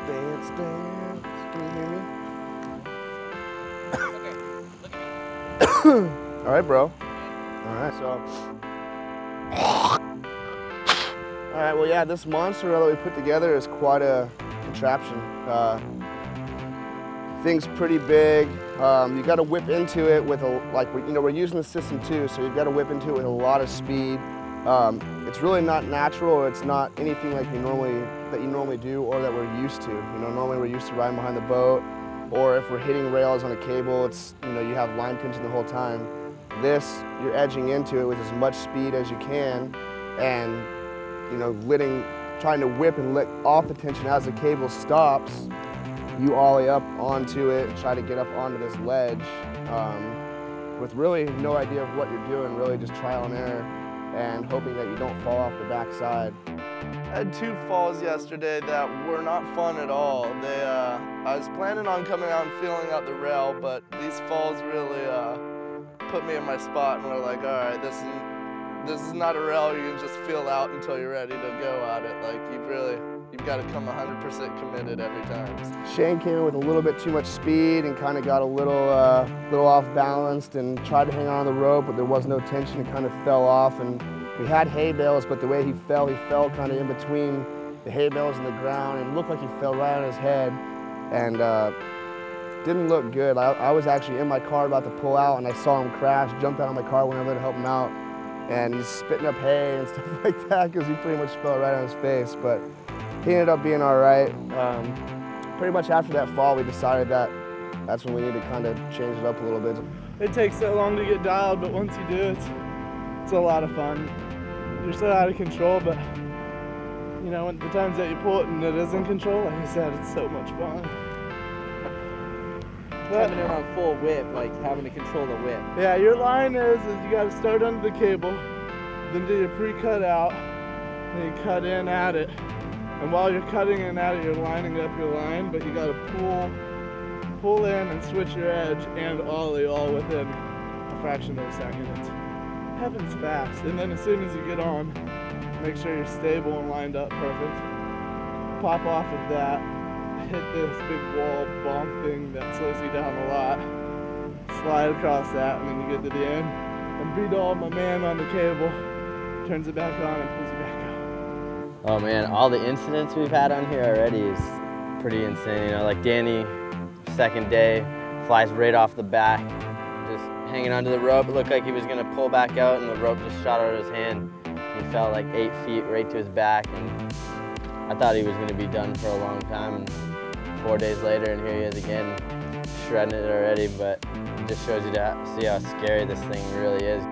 Dance, dance. Can you hear me? Okay, look at me. All right, bro. All right, so. All right, well, yeah, this monster that we put together is quite a contraption. Thing's pretty big. You got to whip into it with we're using the system too, so you've got to whip into it with a lot of speed. It's really not natural, or it's not anything like you normally do, or that we're used to. You know, normally we're used to riding behind the boat, or if we're hitting rails on a cable, it's, you know, you have line tension the whole time. This, you're edging into it with as much speed as you can, and, you know, trying to whip and let off the tension as the cable stops. You ollie up onto it and try to get up onto this ledge with really no idea of what you're doing, really just trial and error, and hoping that you don't fall off the backside. I had 2 falls yesterday that were not fun at all. I was planning on coming out and feeling out the rail, but these falls really put me in my spot, and we're like, all right, this is not a rail you can just feel out until you're ready to go at it. Like, you've got to come 100% committed every time. Shane came in with a little bit too much speed and kind of got a little off balanced and tried to hang on to the rope, but there was no tension. It kind of fell off, and we had hay bales, but the way he fell kind of in between the hay bales and the ground, and looked like he fell right on his head, and didn't look good. I was actually in my car about to pull out, and I saw him crash, jumped out of my car, went over to help him out, and he's spitting up hay and stuff like that because he pretty much fell right on his face, but he ended up being all right. Pretty much after that fall, we decided that that's when we need to kind of change it up a little bit. It takes so long to get dialed, but once you do, it's a lot of fun. You're so out of control, but you know, the times that you pull it and it is in control, like I said, it's so much fun. Coming in on full whip, like having to control the whip. Yeah, your line is you got to start under the cable, then do your pre-cut out, then you cut in at it. And while you're cutting in at it, you're lining up your line, but you got to pull in and switch your edge and ollie all within a fraction of a second. It happens fast. And then as soon as you get on, make sure you're stable and lined up perfect. Pop off of that, hit this big wall bonk thing that slows you down a lot. Slide across that, and then you get to the end. And beat all my man on the cable, turns it back on and pulls it back out. Oh man, all the incidents we've had on here already is pretty insane. You know, like Danny, second day, flies right off the back, just hanging onto the rope. It looked like he was gonna pull back out, and the rope just shot out of his hand. He fell like 8 feet right to his back, and I thought he was gonna be done for a long time. And 4 days later, and here he is again, shredding it already. But it just shows you to see how scary this thing really is.